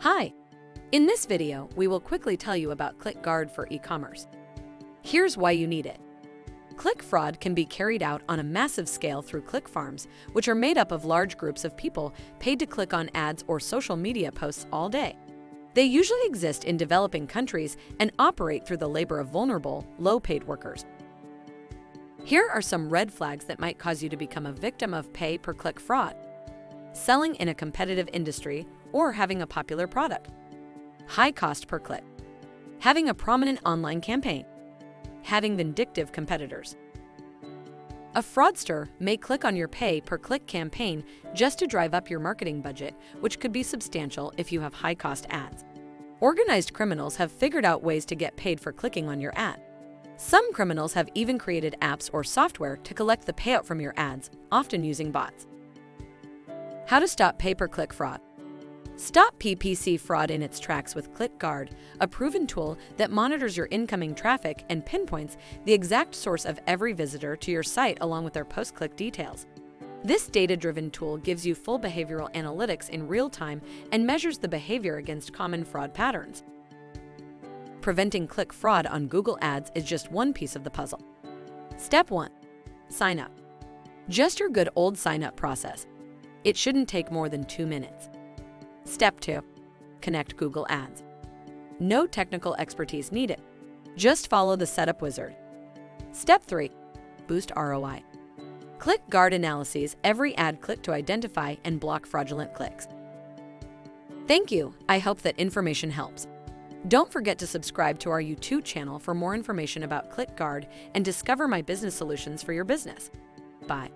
Hi! In this video, we will quickly tell you about ClickGuard for e-commerce. Here's why you need it. Click fraud can be carried out on a massive scale through click farms, which are made up of large groups of people paid to click on ads or social media posts all day. They usually exist in developing countries and operate through the labor of vulnerable, low-paid workers. Here are some red flags that might cause you to become a victim of pay-per-click fraud. Selling in a competitive industry or having a popular product. High cost per click. Having a prominent online campaign. Having vindictive competitors. A fraudster may click on your pay-per-click campaign just to drive up your marketing budget, which could be substantial if you have high-cost ads. Organized criminals have figured out ways to get paid for clicking on your ad. Some criminals have even created apps or software to collect the payout from your ads, often using bots. How to stop pay-per-click fraud. Stop PPC fraud in its tracks with ClickGuard, a proven tool that monitors your incoming traffic and pinpoints the exact source of every visitor to your site along with their post-click details. This data-driven tool gives you full behavioral analytics in real time and measures the behavior against common fraud patterns. Preventing click fraud on Google Ads is just one piece of the puzzle. Step 1. Sign up. Just your good old sign-up process. It shouldn't take more than 2 minutes. Step 2. Connect Google Ads. No technical expertise needed. Just follow the setup wizard. Step 3. Boost ROI. ClickGuard analyses every ad click to identify and block fraudulent clicks. Thank you. I hope that information helps. Don't forget to subscribe to our YouTube channel for more information about ClickGuard and discover my business solutions for your business. Bye.